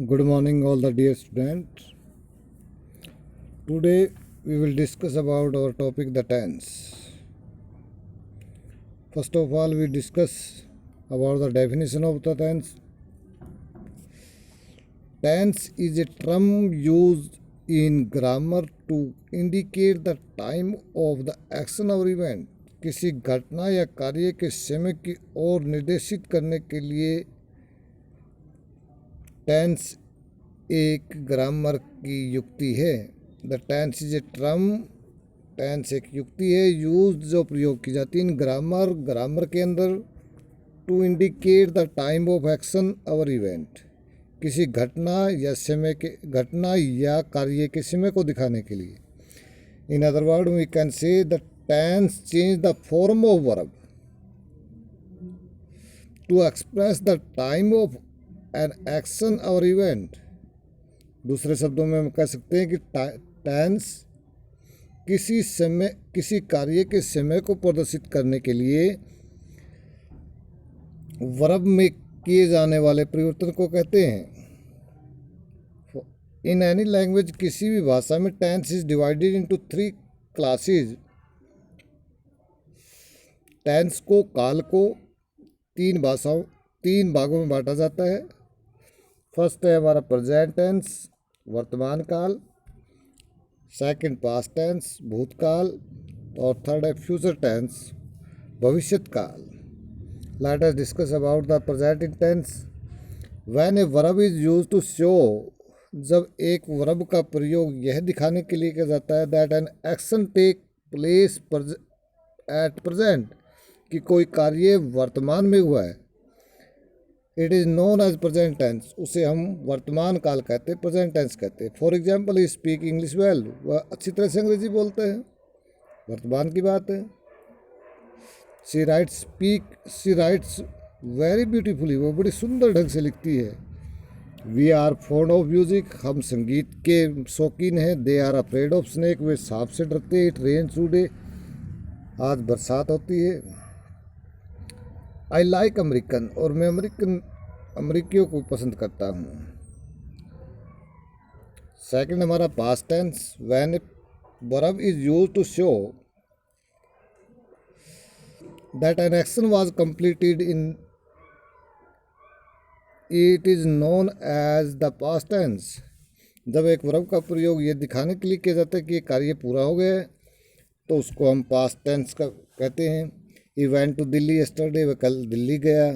Good morning, all the dear students. Today we will discuss about our topic the tense. First of all, we discuss about the definition of the tense. Tense is a term used in grammar to indicate the time of the action or event. किसी घटना या कार्य के समय की ओर निर्देशित करने के लिए टेंस एक ग्रामर की युक्ति है। The tense is a term, tense एक युक्ति है यूज जो प्रयोग की जाती है इन ग्रामर के अंदर to indicate the time of action और इवेंट, किसी घटना या कार्य के समय को दिखाने के लिए। In other word we can say the tense change the form of verb to express the time of an action और इवेंट। दूसरे शब्दों में हम कह सकते हैं कि टेंस किसी कार्य के समय को प्रदर्शित करने के लिए वर्ब में किए जाने वाले परिवर्तन को कहते हैं। इन एनी लैंग्वेज, किसी भी भाषा में tense is divided into 3 classes. Tense को, काल को 3 भागों में बांटा जाता है। फर्स्ट है हमारा प्रेजेंट टेंस, वर्तमान काल। सेकंड पास्ट टेंस, भूतकाल। और थर्ड है फ्यूचर टेंस, भविष्यत काल। Let us discuss about the present tense. When a verb is used to show, जब एक वर्ब का प्रयोग यह दिखाने के लिए किया जाता है that an action take place at present, कि कोई कार्य वर्तमान में हुआ है। It is known as present tense, उसे हम वर्तमान काल कहते हैं, प्रेजेंट टेंस कहते हैं। For example, he speak English well, वह अच्छी तरह से अंग्रेजी बोलते हैं, वर्तमान की बात है। शी राइट्स वेरी ब्यूटीफुली, वह बड़ी सुंदर ढंग से लिखती है। We are fond of music, हम संगीत के शौकीन हैं। They are afraid of snake, वे सांप से डरते हैं। इट रेन्स टुडे, आज बरसात होती है। आई लाइक अमेरिकन, और मैं अमेरिकियों को पसंद करता हूँ। सेकंड हमारा past tense. When verb is used to show that an action was completed in, it is known as the past tense. जब एक वर्ब का प्रयोग ये दिखाने के लिए किया जाता है कि ये कार्य पूरा हो गया है, तो उसको हम पास्ट टेंस का कहते हैं। He went to Delhi yesterday, वह कल दिल्ली गया।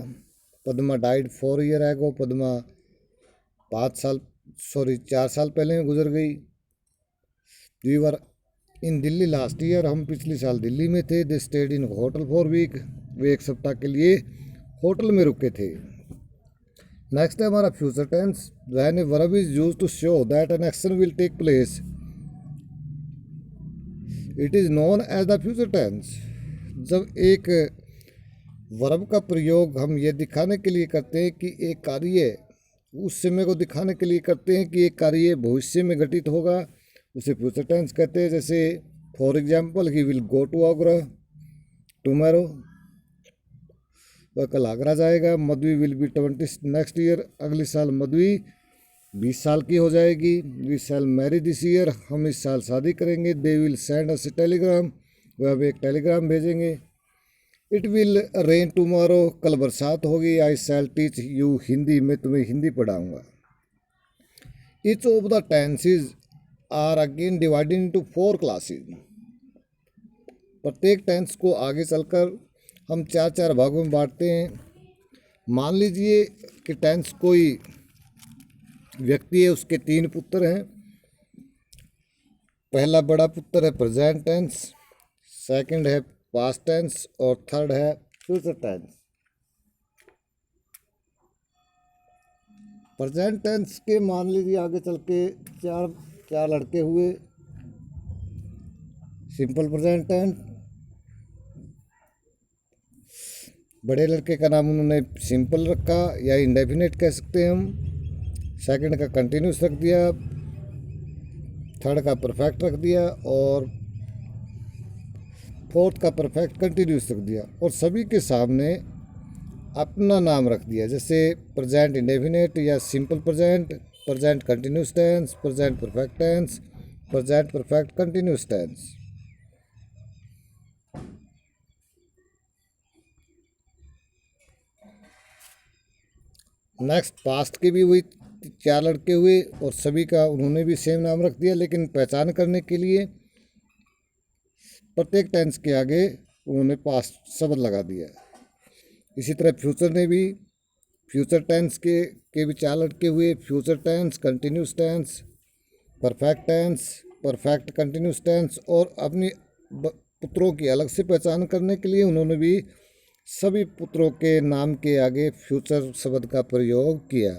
Padma died 4 years ago, Padma 4 साल पहले गुजर गई। We were in Delhi last year, हम पिछले साल दिल्ली में थे। They stayed in hotel for week, वे एक सप्ताह के लिए होटल में रुके थे। नेक्स्ट है हमारा future tense. When a verb is used to show that an action will take place, it is known as the future tense। जब एक वर्ब का प्रयोग हम ये दिखाने के लिए करते हैं कि एक कार्य उस समय को दिखाने के लिए करते हैं कि एक कार्य भविष्य में घटित होगा, उसे फ्यूचर टेंस कहते हैं। जैसे for example, he will go to Agra tomorrow, वह कल आगरा जाएगा। Madhui will be 20 next year, अगले साल मधुई 20 साल की हो जाएगी। We shall marry this year, हम इस साल शादी करेंगे। They will send us a telegram, वह अब एक टेलीग्राम भेजेंगे। इट विल रेन टुमारो, कल बरसात होगी। I shall teach you Hindi, मैं तुम्हें हिंदी पढ़ाऊँगा। Each of the tenses are again divided into 4 classes. प्रत्येक टेंस को आगे चलकर हम 4 भागों में बांटते हैं। मान लीजिए कि टेंस कोई व्यक्ति है, उसके 3 पुत्र हैं। पहला बड़ा पुत्र है प्रेजेंट टेंस, सेकंड है पास्ट टेंस और थर्ड है फ्यूचर टेंस। प्रेजेंट टेंस के मान लीजिए आगे चल के चार लड़के हुए। सिंपल प्रेजेंट टेंस, बड़े लड़के का नाम उन्होंने सिंपल रखा या इंडेफिनिट कह सकते हैं हम। सेकंड का कंटिन्यूस रख दिया, थर्ड का परफेक्ट रख दिया और फोर्थ का परफेक्ट कंटिन्यूस रख दिया, और सभी के सामने अपना नाम रख दिया। जैसे प्रेजेंट इंडेफिनिट या simple present, present continuous tense, present perfect tense, present perfect continuous tense. Next past के भी वही 4 लड़के हुए और सभी का उन्होंने भी सेम नाम रख दिया, लेकिन पहचान करने के लिए प्रत्येक टेंस के आगे उन्होंने पास्ट शब्द लगा दिया। इसी तरह फ्यूचर ने भी फ्यूचर टेंस के भी 4 लड़के हुए, future tense, continuous tense, perfect tense, perfect continuous tense, और अपनी पुत्रों की अलग से पहचान करने के लिए उन्होंने भी सभी पुत्रों के नाम के आगे फ्यूचर शब्द का प्रयोग किया।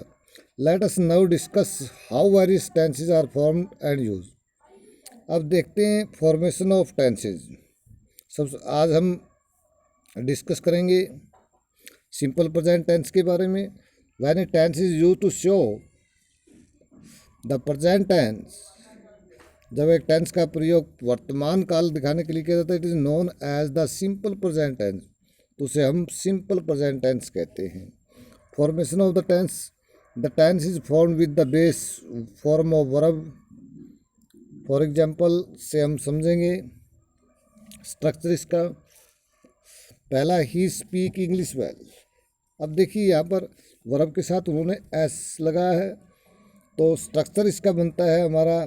Let us now discuss how various tenses are formed and use. अब देखते हैं फॉर्मेशन ऑफ टेंसेज। सब आज हम डिस्कस करेंगे सिंपल प्रेजेंट टेंस के बारे में। When a tense is used to show the present tense, जब एक टेंस का प्रयोग वर्तमान काल दिखाने के लिए किया जाता है, it is known as the simple present tense, तो उसे हम सिंपल प्रेजेंट टेंस कहते हैं। Formation of the tense is form with the base form of verb. For example से हम समझेंगे स्ट्रक्चर इसका। पहला, ही स्पीक इंग्लिश वेल। अब देखिए यहाँ पर वर्ब के साथ उन्होंने एस लगाया है, तो स्ट्रक्चर इसका बनता है हमारा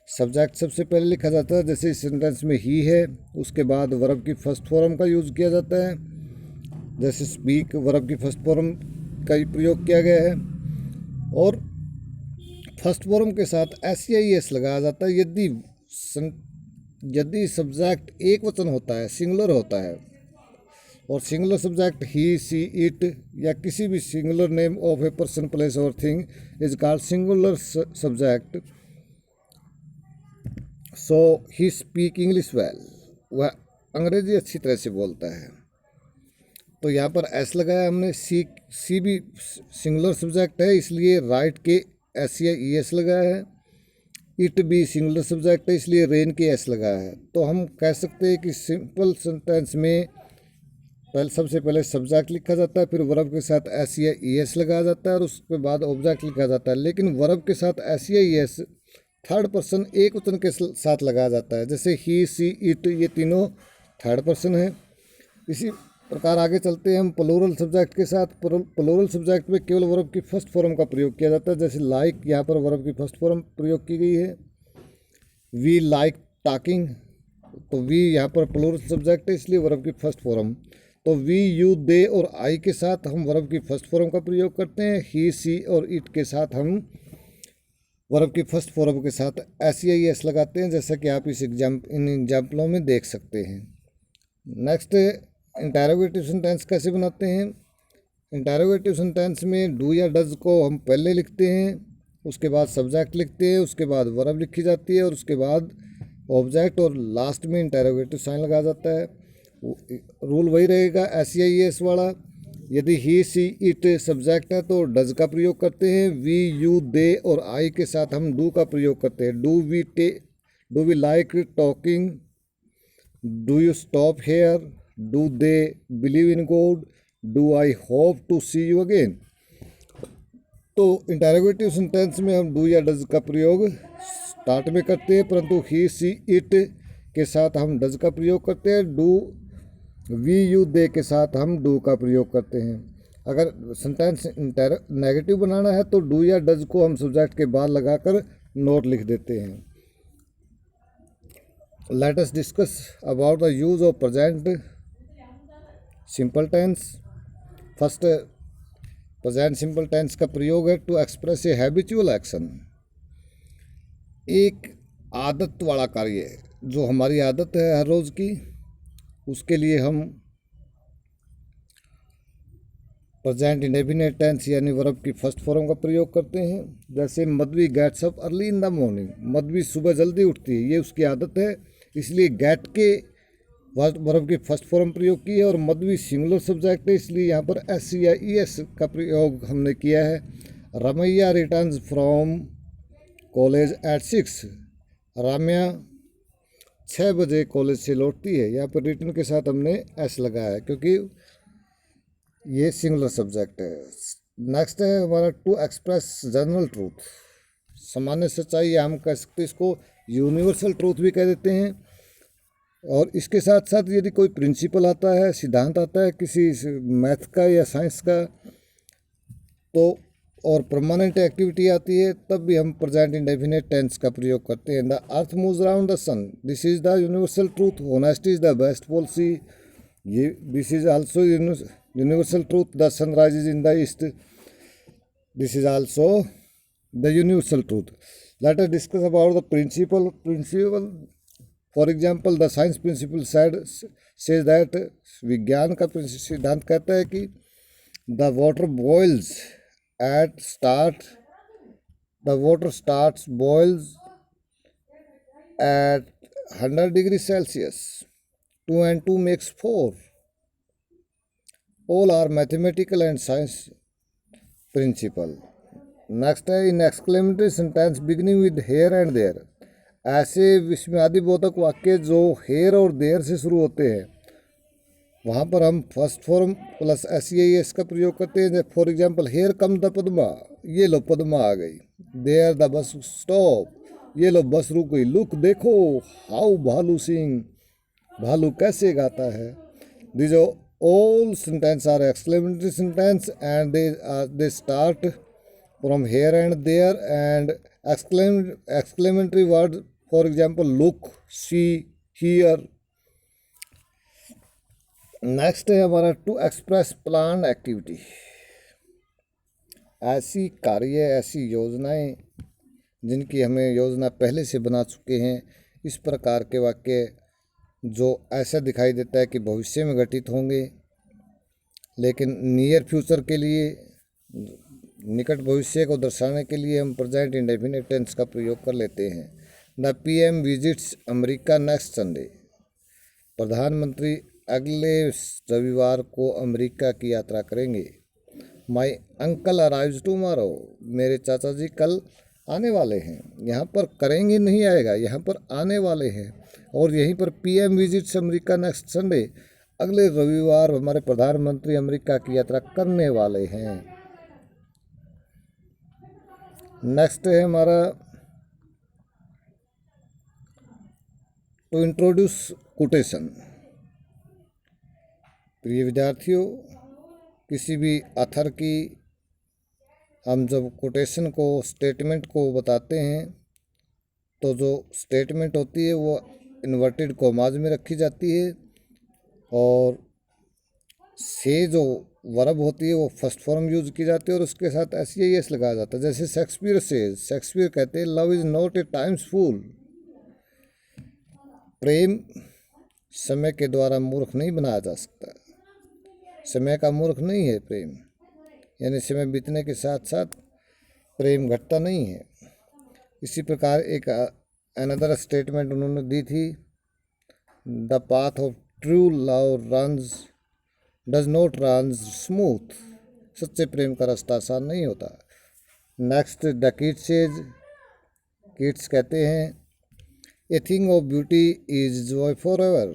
सब्जेक्ट सबसे पहले लिखा जाता है, जैसे इस सेंटेंस में ही है, उसके बाद वर्ब की फर्स्ट फॉर्म का यूज़ किया जाता है, जैसे स्पीक वर्ब की फर्स्ट फॉर्म का प्रयोग किया गया है, और फर्स्ट फॉर्म के साथ एस या ई एस लगाया जाता है यदि सब्जेक्ट एक वचन होता है, सिंगुलर होता है, और singular subject he, she, it या किसी भी singular name of a person, place और thing is called singular subject. So he speak English well, वह अंग्रेजी अच्छी तरह से बोलता है। तो यहाँ पर एस लगाया हमने। सी भी सिंगुलर सब्जेक्ट है, इसलिए राइट के एस या ई एस लगाया है। इट भी सिंगुलर सब्जेक्ट है, इसलिए रेन के एस लगाया है। तो हम कह सकते हैं कि सिंपल सेंटेंस में सबसे पहले सब्जेक्ट लिखा जाता है, फिर वर्ब के साथ एस या ई एस लगाया जाता है, और उसके बाद ऑब्जेक्ट लिखा जाता है। लेकिन वर्ब के साथ एस या ई एस थर्ड पर्सन एक वचन के साथ लगाया जाता है, जैसे ही, सी, इट, ये तीनों थर्ड पर्सन है। इसी प्रकार आगे चलते हैं हम प्लूरल सब्जेक्ट के साथ। प्लूरल सब्जेक्ट में केवल वर्ब की फर्स्ट फॉर्म का प्रयोग किया जाता है, जैसे लाइक, यहाँ पर वर्ब की फर्स्ट फॉर्म प्रयोग की गई है। वी लाइक टॉकिंग, तो वी यहाँ पर प्लूरल सब्जेक्ट है, इसलिए वर्ब की फर्स्ट फॉर्म। तो वी, यू, दे और आई के साथ हम वर्ब की फर्स्ट फॉर्म का प्रयोग करते हैं। ही, सी और इट के साथ हम वर्ब की फर्स्ट फॉर्म के साथ एस या ई एस लगाते हैं, जैसा कि आप इन एग्जाम्पलों में देख सकते हैं। नेक्स्ट, इंटेरोगेटिव सेंटेंस कैसे बनाते हैं। इंटेरोगेटिव सेंटेंस में डू या डज को हम पहले लिखते हैं, उसके बाद सब्जेक्ट लिखते हैं, उसके बाद वर्ब लिखी जाती है, और उसके बाद ऑब्जेक्ट, और लास्ट में इंटेरोगेटिव साइन लगाया जाता है। रूल वही रहेगा एस या ई एस वाला। यदि ही, सी, इट सब्जेक्ट है तो डज का प्रयोग करते हैं। वी, यू, दे और आई के साथ हम डू का प्रयोग करते हैं। Do we like talking, do you stop here, do they believe in God, do I hope to see you again. तो इंटेरोगेटिव सेंटेंस में हम डू या डज का प्रयोग स्टार्ट में करते हैं, परंतु ही, सी, इट के साथ हम डज का प्रयोग करते हैं। डू, वी, यू, दे के साथ हम डू का प्रयोग करते हैं। अगर सेंटेंस नेगेटिव बनाना है तो डू या डज को हम सब्जेक्ट के बाद लगाकर नोट लिख देते हैं। Let us discuss about the use of present simple tense. First, present simple tense का प्रयोग है to express a habitual action, एक आदत वाला कार्य जो हमारी आदत है हर रोज़ की, उसके लिए हम प्रेजेंट इंडेफिनिट टेंस यानी वर्ब की फर्स्ट फॉर्म का प्रयोग करते हैं। जैसे Madhvi gets up early in the morning, Madhvi सुबह जल्दी उठती है, ये उसकी आदत है, इसलिए गेट के वर्ब की फर्स्ट फॉर्म प्रयोग की है। और मधवी सिंगुलर सब्जेक्ट है, इसलिए यहाँ पर एस या ई एस का प्रयोग हमने किया है। Ramaiah returns from college at 6, Ramya 6 बजे कॉलेज से लौटती है। यहाँ पर रिटर्न के साथ हमने एस लगाया है क्योंकि ये सिंगुलर सब्जेक्ट है। नेक्स्ट है हमारा टू एक्सप्रेस जनरल ट्रूथ, सामान्य सच्चाई, या हम कह सकते हैं इसको यूनिवर्सल ट्रूथ भी कह देते हैं। और इसके साथ साथ यदि कोई प्रिंसिपल आता है, सिद्धांत आता है किसी मैथ का या साइंस का, तो और परमानेंट एक्टिविटी आती है, तब भी हम प्रेजेंट इंडेफिनिट टेंस का प्रयोग करते हैं। The earth moves around the sun, this is the universal truth. Honesty is the best policy, ये this is also universal truth. The sun rises in the east, this is also the universal truth. Let us discuss about the principle. For example, the science principle says that, विज्ञान का सिद्धांत कहता है कि the water boils the water boils at 100 degrees Celsius. 2 and 2 makes 4. All are mathematical and science principle. Next है in exclamatory sentence beginning with here and there. ऐसे विस्मयादिबोधक वाक्य जो here और there से शुरू होते हैं, वहाँ पर हम फर्स्ट फॉर्म प्लस SEIS का प्रयोग करते हैं। For example, here come the Padma, ये लो पद्मा आ गई। देयर द बस स्टॉप, ये लो बस रुक गई। लुक देखो, हाउ भालू सिंग, भालू कैसे गाता है। These all sentence are exclamatory sentence and they start from here and there and exclamatory word, for example look, see, here. Next है हमारा टू एक्सप्रेस प्लान एक्टिविटी। ऐसी कार्य, ऐसी योजनाएं जिनकी हमें योजना पहले से बना चुके हैं, इस प्रकार के वाक्य जो ऐसा दिखाई देता है कि भविष्य में घटित होंगे, लेकिन नियर फ्यूचर के लिए, निकट भविष्य को दर्शाने के लिए हम प्रेजेंट इंडेफिनिट टेंस का प्रयोग कर लेते हैं। The PM visits America next Sunday, प्रधानमंत्री अगले रविवार को अमेरिका की यात्रा करेंगे। माई अंकल अराइव्स टुमारो, मेरे चाचा जी कल आने वाले हैं। यहाँ पर करेंगे नहीं आएगा, यहाँ पर आने वाले हैं। और यहीं पर PM visits America next Sunday, अगले रविवार हमारे प्रधानमंत्री अमेरिका की यात्रा करने वाले हैं। नेक्स्ट है हमारा टू इंट्रोड्यूस कोटेशन। प्रिय विद्यार्थियों, किसी भी अथर की हम जब कोटेशन को, स्टेटमेंट को बताते हैं, तो जो स्टेटमेंट होती है वो इन्वर्टेड कॉमाज में रखी जाती है, और से जो वर्ब होती है वो फर्स्ट फॉर्म यूज की जाती है, और उसके साथ SEIS लगाया जाता है। जैसे शेक्सपियर कहते हैं, love is not a time's fool, प्रेम समय के द्वारा मूर्ख नहीं बनाया जा सकता। समय का मूर्ख नहीं है प्रेम, यानी समय बीतने के साथ साथ प्रेम घटता नहीं है। इसी प्रकार एक अनदर स्टेटमेंट उन्होंने दी थी, the path of true love does not run smooth, सच्चे प्रेम का रास्ता आसान नहीं होता। नेक्स्ट द किड्स कहते हैं, a thing of beauty is Joy for ever.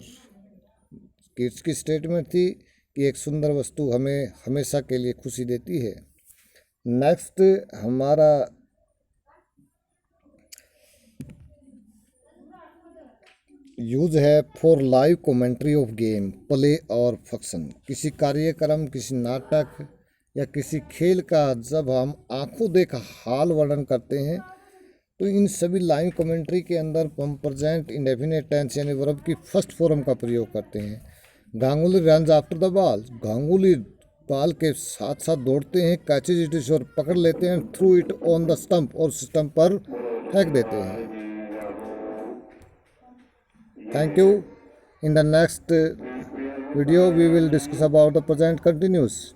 Kids की स्टेटमेंट थी कि एक सुंदर वस्तु हमें हमेशा के लिए खुशी देती है। नेक्स्ट हमारा यूज है for live commentary of game, play और फंक्शन। किसी कार्यक्रम, किसी नाटक या किसी खेल का जब हम आंखों देखा हाल वर्णन करते हैं, तो इन सभी लाइव कमेंट्री के अंदर हम प्रेजेंट इंडेफिनिट टेंस यानी वर्ब की फर्स्ट फॉर्म का प्रयोग करते हैं। Ganguly runs after the ball, Ganguly ball के साथ साथ दौड़ते हैं, कैचेज इट इज और पकड़ लेते हैं, throw it on the stump और स्टंप पर फेंक देते हैं। Thank you. In the next video we will discuss about the present continuous.